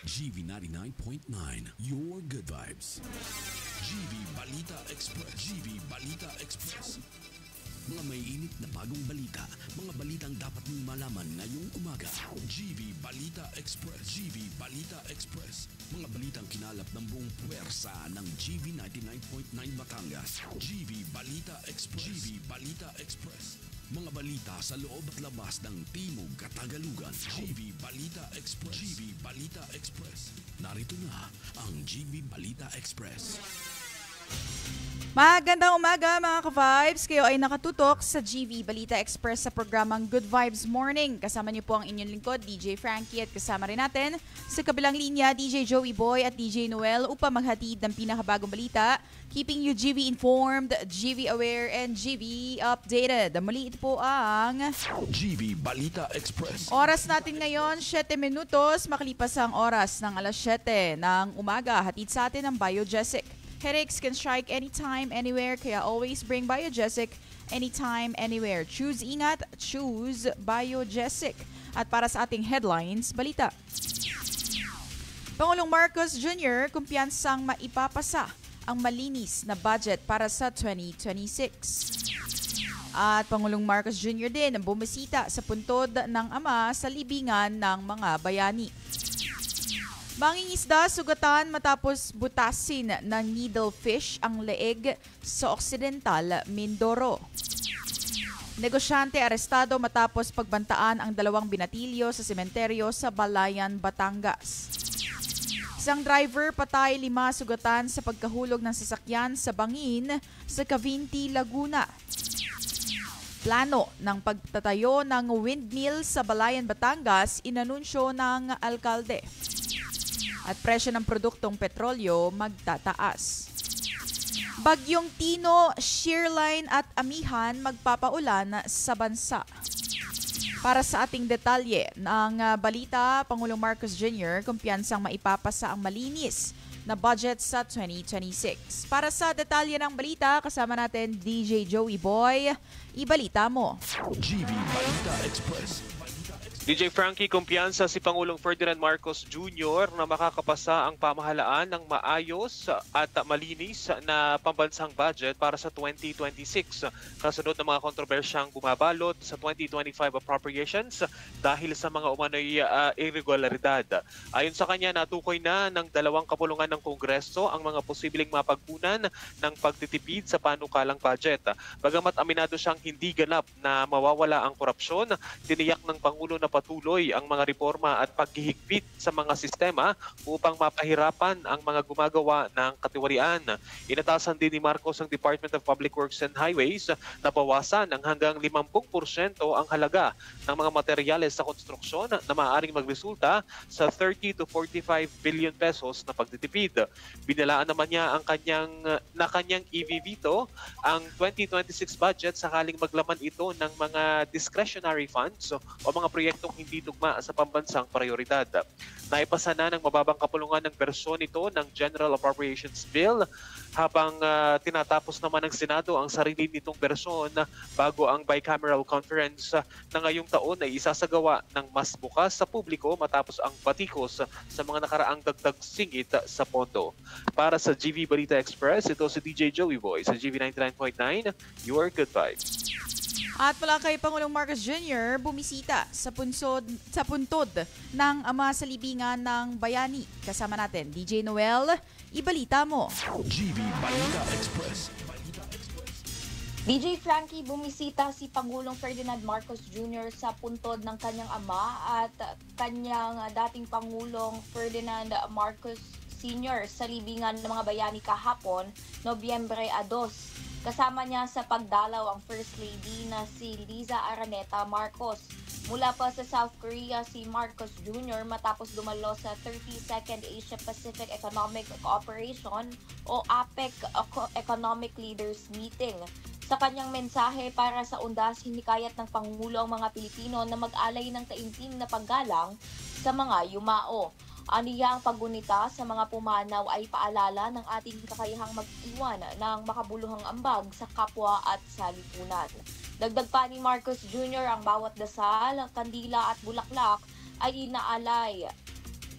GV 99.9, your good vibes. GV Balita Express. GV Balita Express. Mga may init na bagong balita, mga balitang dapat mong malaman ngayong umaga. GV Balita Express. GV Balita Express. Mga balitang kinalap ng buong puwersa ng GV 99.9 Batangas. GV Balita Express. GV Balita Express. Mga balita sa loob at labas ng Timog Katagalugan. GV Balita Express. GV Balita Express. Narito na ang GV Balita Express. Magandang umaga mga ka-vibes. Kayo ay nakatutok sa GV Balita Express sa programang Good Vibes Morning. Kasama niyo po ang inyong lingkod, DJ Frankie, at kasama rin natin sa kabilang linya, DJ Joey Boy at DJ Noel upang maghatid ng pinakabagong balita, keeping you GV informed, GV aware, and GV updated. Muli ito po ang GV Balita Express. oras natin ngayon, 7 minutos, makalipas ang oras ng alas 7 ng umaga. Hatid sa atin ang Biogesic. Headaches can strike anytime, anywhere, kaya always bring Biogesic anytime, anywhere. Choose ingat, choose Biogesic. At para sa ating headlines, balita. Pangulong Marcos Jr. kumpiyansang maipapasa ang malinis na budget para sa 2026. At Pangulong Marcos Jr. din bumisita sa puntod ng ama sa libingan ng mga bayani. Mangingisda sugatan matapos butasin ng needlefish ang leeg sa Occidental Mindoro. Negosyante arestado matapos pagbantaan ang 2 binatilyo sa sementeryo sa Balayan, Batangas. Isang driver patay, 5 sugatan sa pagkahulog ng sasakyan sa bangin sa Cavinti, Laguna. Plano ng pagtatayo ng windmill sa Balayan, Batangas inanunsyo ng alkalde. At presyo ng produktong petrolyo magtataas. Bagyong Tino, Shearline at Amihan magpapaulan sa bansa. Para sa ating detalye ng balita, Pangulong Marcos Jr. kumpiyansang maipapasa ang malinis na budget sa 2026. Para sa detalye ng balita, kasama natin DJ Joey Boy. Ibalita mo. GV Balita Express. DJ Frankie, kumpiyansa si Pangulong Ferdinand Marcos Jr. na makakapasa ang pamahalaan ng maayos at malinis na pambansang budget para sa 2026. Kasunod ng mga kontrobersyang bumabalot sa 2025 appropriations dahil sa mga umano'y irregularidad. Ayon sa kanya, natukoy na ng 2 kapulungan ng Kongreso ang mga posibleng mapagkunan ng pagtitipid sa panukalang budget. Bagamat aminado siyang hindi ganap na mawawala ang korupsyon, tiniyak ng Pangulo na patuloy ang mga reforma at paghihigpit sa mga sistema upang mapahirapan ang mga gumagawa ng katiwalian. Inatasan din ni Marcos ang Department of Public Works and Highways na bawasan ng hanggang 50% ang halaga ng mga materyales sa konstruksyon na maaaring magresulta sa 30 to 45 billion pesos na pagtitipid. Binalaan naman niya ang kanyang i-veto ang 2026 budget sakaling maglaman ito ng mga discretionary funds o mga proyektong hindi tugma sa pambansang prioridad. Naipasa na ng mababang kapulungan ng bersyon nito ng General Appropriations Bill habang tinatapos naman ng Senado ang sarili nitong bersyon bago ang bicameral conference na ngayong taon ay isasagawa ng mas bukas sa publiko matapos ang batikos sa mga nakaraang dagdag singit sa pondo. Para sa GV Balita Express, ito si DJ Joey Boy sa GV 99.9, your good vibes. At mula kay Pangulong Marcos Jr. bumisita sa puntod ng ama sa libingan ng bayani. Kasama natin, DJ Noel, ibalita mo. GV Balita Express. DJ Frankie, bumisita si Pangulong Ferdinand Marcos Jr. sa puntod ng kanyang ama at kanyang dating Pangulong Ferdinand Marcos Sr. sa libingan ng mga bayani kahapon, Nobyembre 2. Kasama niya sa pagdalaw ang First Lady na si Liza Araneta Marcos. Mula pa sa South Korea si Marcos Jr. matapos dumalo sa 32nd Asia-Pacific Economic Cooperation o APEC Economic Leaders Meeting. Sa kanyang mensahe para sa undas, hinikayat ng Pangulo ang mga Pilipino na mag-alay ng taimtim na paggalang sa mga yumao. Aniya ang paggunita sa mga pumanaw ay paalala ng ating kakayahang mag-iwan ng makabuluhang ambag sa kapwa at sa lipunan. Dagdag pa ni Marcos Jr. ang bawat dasal, kandila at bulaklak ay inaalay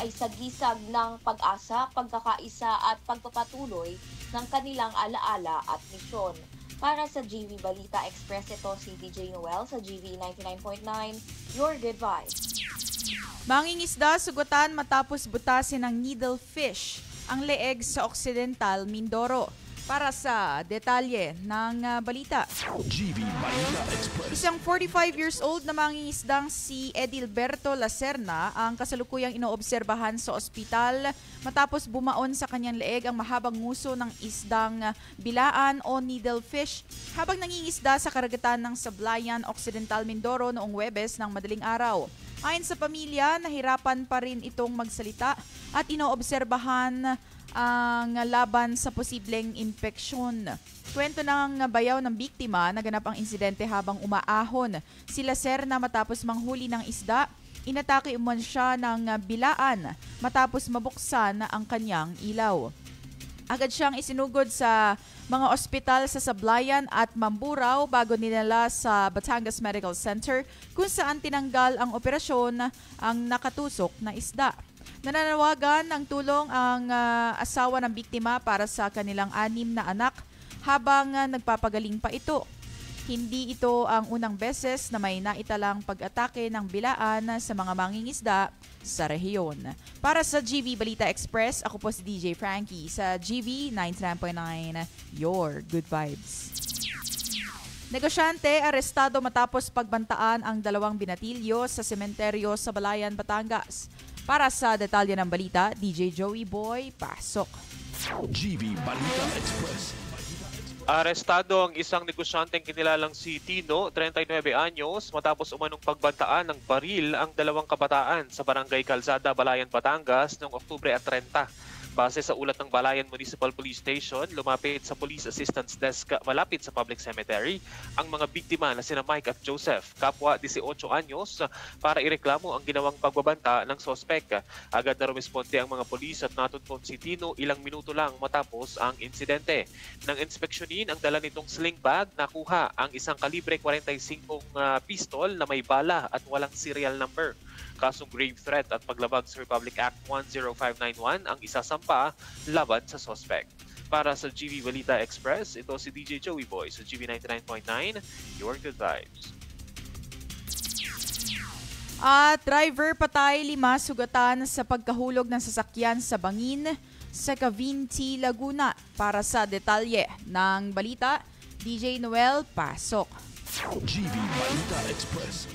ay sagisag ng pag-asa, pagkakaisa at pagpapatuloy ng kanilang alaala at misyon. Para sa GV Balita Express, ito si DJ Noel sa GV 99.9, Your Good Vibes. Mangingisda sugatan matapos butasin ng needlefish ang leeg sa Occidental Mindoro. Para sa detalye ng balita. GV Balita Express. Isang 45 years old na mangingisdang si Edilberto Lacerna ang kasalukuyang inoobserbahan sa ospital matapos bumaon sa kanyang leeg ang mahabang nguso ng isdang bilaan o needlefish habang nangingisda sa karagatan ng Sablayan, Occidental Mindoro noong Huwebes ng madaling araw. Ayon sa pamilya, nahirapan pa rin itong magsalita at inoobserbahan ang laban sa posibleng impeksyon. Kwento ng bayaw ng biktima, naganap ang insidente habang umaahon sila Lacerna matapos manghuli ng isda. Inatake umano siya ng bilaan matapos mabuksan ang kanyang ilaw. Agad siyang isinugod sa mga ospital sa Sablayan at Mamburao bago dinala sa Batangas Medical Center kung saan tinanggal ang operasyon ang nakatusok na isda. Nananawagan ng tulong ang asawa ng biktima para sa kanilang 6 na anak habang nagpapagaling pa ito. Hindi ito ang unang beses na may naitalang pag-atake ng bilaan sa mga mangingisda sa rehiyon. Para sa GV Balita Express, ako po si DJ Frankie sa GV 99.9, Your Good Vibes. Negosyante arestado matapos pagbantaan ang 2 binatilyo sa sementeryo sa Balayan, Batangas. Para sa detalye ng balita, DJ Joey Boy, pasok. GV Balita Express. Arestado ang isang negosyanteng kinilalang si Tino, 39 anyos, matapos umanong pagbantaan ng baril ang 2 kabataan sa Barangay Calzada, Balayan, Batangas noong Oktubre 30. Base sa ulat ng Balayan Municipal Police Station, lumapit sa Police Assistance Desk malapit sa public cemetery ang mga biktima na sina Mike at Joseph, kapwa 18 anyos, para ireklamo ang ginawang pagbabanta ng sospek. Agad na rumisponde ang mga polis at natuntun si Tino ilang minuto lang matapos ang insidente. Nang inspeksyonin ang dala nitong sling bag, nakuha ang isang kalibre 45 pistol na may bala at walang serial number. Kasong grave threat at paglabag sa Republic Act 10591 ang isasampa laban sa suspect. Para sa GV Balita Express, ito si DJ Joey Boy sa GV 99.9, Your Good Vibes. At driver patay 5 sugatan sa pagkahulog ng sasakyan sa bangin sa Cavinti, Laguna. Para sa detalye ng balita, DJ Noel, pasok. GV Balita Express.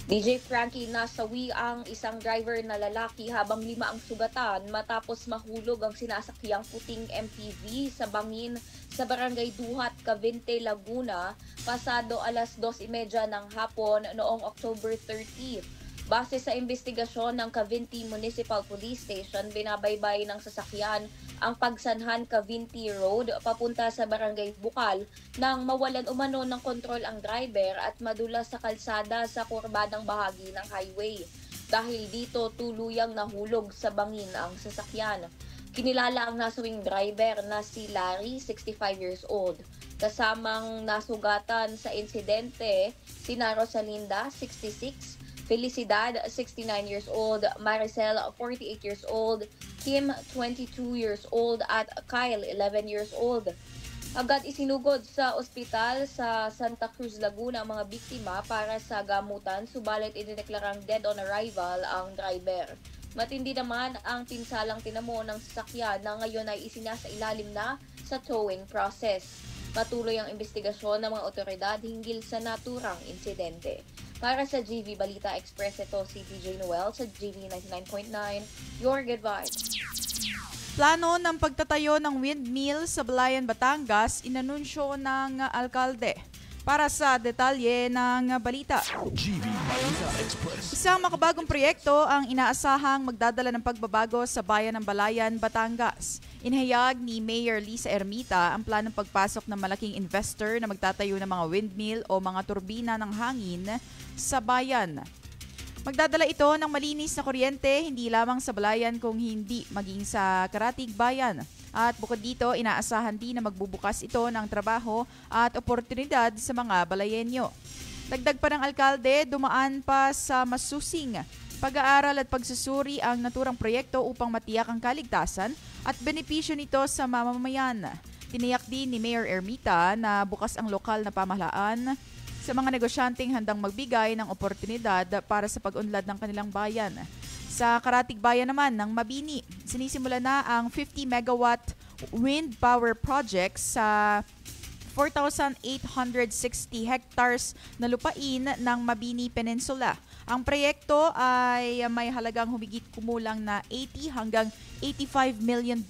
DJ Frankie, nasawi ang isang driver na lalaki habang 5 ang sugatan matapos mahulog ang sinasakyang puting MPV sa bangin sa Barangay Duhat, Cavinti, Laguna, pasado alas 2:30 ng hapon noong October 30. Base sa investigasyon ng Cavinti Municipal Police Station, binabaybay ng sasakyan ang Pagsanhan Cavinti Road papunta sa Barangay Bukal nang mawalan umano ng kontrol ang driver at madulas sa kalsada sa kurbadang bahagi ng highway. Dahil dito, tuluyang nahulog sa bangin ang sasakyan. Kinilala ang nasawing driver na si Larry, 65 years old. Kasamang nasugatan sa insidente, sina Rosalinda, 66, Felicidad, 69 years old, Maricel, 48 years old, Kim, 22 years old, at Kyle, 11 years old. Agad isinugod sa ospital sa Santa Cruz, Laguna ang mga biktima para sa gamutan, subalit idineklarang dead on arrival ang driver. Matindi naman ang pinsalang tinamo ng sasakyan na ngayon ay isinasailalim na sa towing process. Patuloy ang investigasyon ng mga otoridad hinggil sa naturang insidente. Para sa GV Balita Express, ito si DJ Noel sa GV 99.9, Your Good Vibes. Plano ng pagtatayo ng windmill sa Balayan, Batangas, inanunsyo ng alkalde. Para sa detalye ng balita, GV Balita Express. Isang makabagong proyekto ang inaasahang magdadala ng pagbabago sa bayan ng Balayan, Batangas. Inihayag ni Mayor Lisa Ermita ang planong pagpasok ng malaking investor na magtatayo ng mga windmill o mga turbina ng hangin sa bayan. Magdadala ito ng malinis na kuryente hindi lamang sa Balayan kung hindi maging sa Karatig Bayan. At bukod dito, inaasahan din na magbubukas ito ng trabaho at oportunidad sa mga Balayenyo. Dagdag pa ng alkalde, dumaan pa sa masusing pag-aaral at pagsusuri ang naturang proyekto upang matiyak ang kaligtasan at benepisyo nito sa mamamayan. Tiniyak din ni Mayor Ermita na bukas ang lokal na pamahalaan sa mga negosyanteng handang magbigay ng oportunidad para sa pag-unlad ng kanilang bayan. Sa karatig bayan naman ng Mabini, sinisimula na ang 50 megawatt wind power project sa 4,860 hectares na lupain ng Mabini Peninsula. Ang proyekto ay may halagang humigit kumulang na 80 hanggang $85 million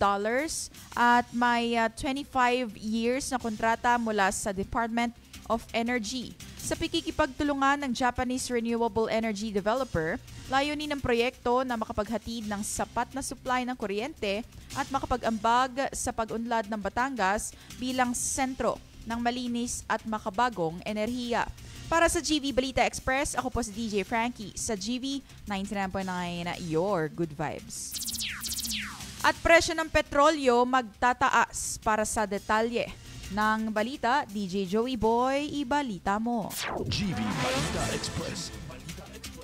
at may 25 years na kontrata mula sa Department of Energy. Sa pikikipagtulungan ng Japanese renewable energy developer, layunin ng proyekto na makapaghatid ng sapat na supply ng kuryente at makapag-ambag sa pag-unlad ng Batangas bilang sentro ng malinis at makabagong enerhiya. Para sa GV Balita Express, ako po si DJ Frankie sa GV 99.9, Your Good Vibes. At presyo ng petrolyo magtataas. Para sa detalye ng balita, DJ Joey Boy, ibalita mo. GV Balita Express.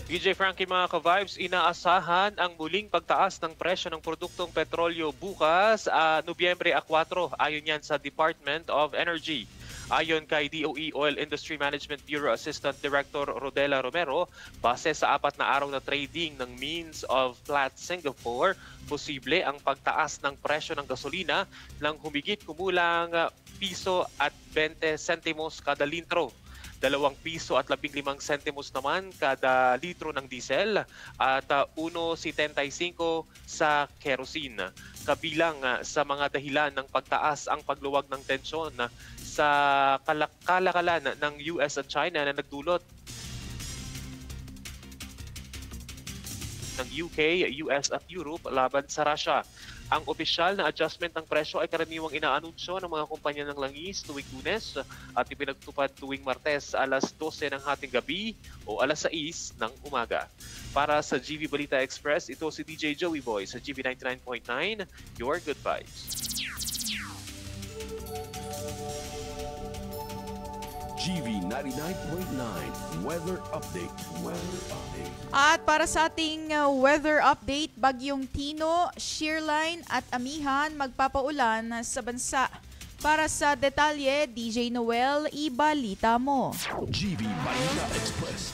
DJ Frankie, mga ka-vibes, inaasahan ang muling pagtaas ng presyo ng produktong petrolyo bukas, Nobyembre 4, ayon yan sa Department of Energy. Ayon kay DOE Oil Industry Management Bureau Assistant Director Rodela Romero, base sa 4 na araw na trading ng Means of Platts Singapore, posible ang pagtaas ng presyo ng gasolina ng humigit kumulang piso at 20 sentimos kada litro. 2 piso at 15 sentimos naman kada litro ng diesel at 1.75 sa kerosene. Kabilang sa mga dahilan ng pagtaas ang pagluwag ng tensyon sa kalakalan ng US at China na nagdulot ng UK, US at Europe laban sa Russia. Ang opisyal na adjustment ng presyo ay karaniwang inaanunsyo ng mga kumpanya ng langis tuwing Lunes at ipinagtupad tuwing Martes alas 12 ng hating gabi o alas 6 ng umaga. Para sa GV Balita Express, ito si DJ Joey Boy sa GV 99.9, Your Good Vibes. GV 99.9 Weather Update. At para sa ating weather update, Bagyong Tino, Shearline at Amihan magpapaulan sa bansa. Para sa detalye, DJ Noel, ibalita mo. GV Balita Express.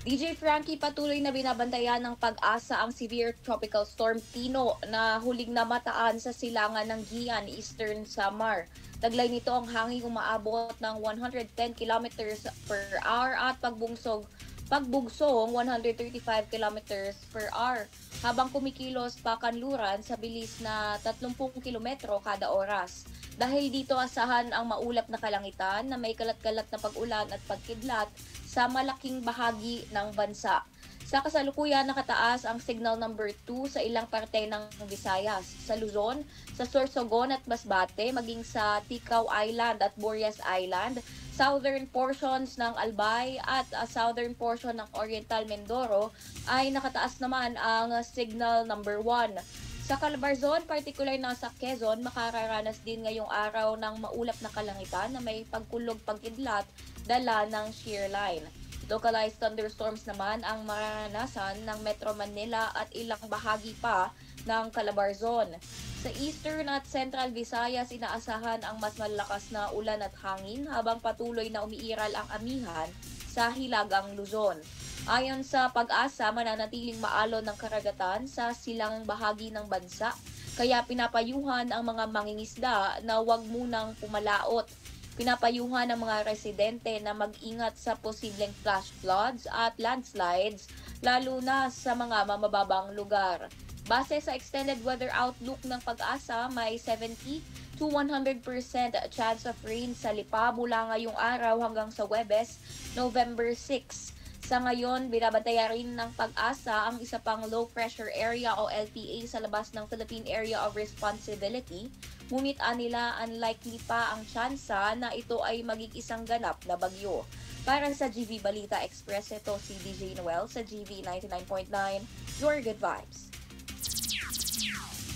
DJ Frankie, patuloy na binabantayan ng Pag-asa ang severe tropical storm Tino na huling namataan sa silangan ng Guian, Eastern Samar. Taglay nito ang hanging umaabot ng 110 kilometers per hour at pagbugsong 135 kilometers per hour habang kumikilos pa kanluran sa bilis na 30 kilometro kada oras. Dahil dito asahan ang maulap na kalangitan na may kalat-kalat na pag-ulan at pagkidlat sa malaking bahagi ng bansa. Sa kasalukuyan, nakataas ang signal number 2 sa ilang parte ng Visayas, sa Luzon, sa Sorsogon at Masbate, maging sa Ticao Island at Borias Island, southern portions ng Albay at southern portion ng Oriental Mindoro ay nakataas naman ang signal number 1. Sa Calabarzon, particular na sa Quezon, makararanas din ngayong araw ng maulap na kalangitan na may pagkulog-pagkidlat dala ng shear line. Localized thunderstorms naman ang mararanasan ng Metro Manila at ilang bahagi pa ng Calabarzon. Sa Eastern at Central Visayas, inaasahan ang mas malakas na ulan at hangin habang patuloy na umiiral ang amihan sa Hilagang Luzon. Ayon sa Pag-asa, mananatiling maalon ng karagatan sa silangang bahagi ng bansa, kaya pinapayuhan ang mga mangingisda na huwag munang pumalaot. Pinapayuhan ang mga residente na mag-ingat sa posibleng flash floods at landslides, lalo na sa mga mamababang lugar. Base sa extended weather outlook ng Pag-asa, may 70 to 100% chance of rain sa Lipa mula ngayong araw hanggang sa Huwebes, November 6. Sa ngayon, binabantaya rin ng Pag-asa ang isa pang low pressure area o LPA sa labas ng Philippine Area of Responsibility. Ngunit anila unlikely pa ang tsansa na ito ay maging isang ganap na bagyo. Para sa GV Balita Express, ito si DJ Noel sa GV 99.9, Your Good Vibes.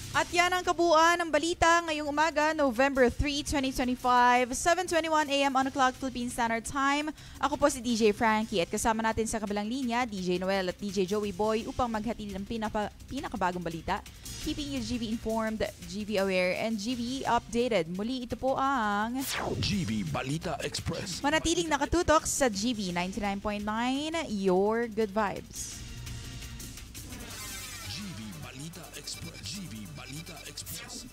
At yan ang kabuuan ng balita ngayong umaga, November 3, 2025, 7:21 a.m. on the clock, Philippine Standard Time. Ako po si DJ Frankie at kasama natin sa kabilang linya, DJ Noel at DJ Joey Boy upang maghatid ng pinakabagong balita. Keeping you GV informed, GV aware, and GV updated. Muli ito po ang GV Balita Express. manatiling nakatutok sa GV 99.9, Your Good Vibes. GV Balita Express. GV Balita Express.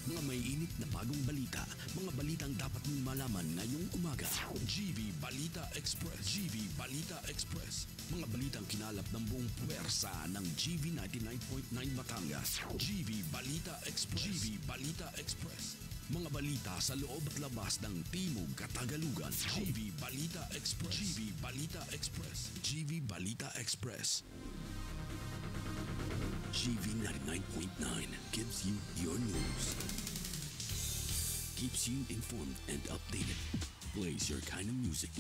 Mga may init na bagong balita. Mga balitang dapat mong malaman ngayong umaga. GV Balita Express. GV Balita Express. Mga balitang kinalap ng buong puwersa ng GV 99.9 Batangas. GV Balita Express. GV Balita Express. Mga balita sa loob at labas ng Timog Katagalugan. GV Balita Express. GV Balita Express. GV Balita Express. GV 99.9 gives you your news. Keeps you informed and updated. Plays your kind of music.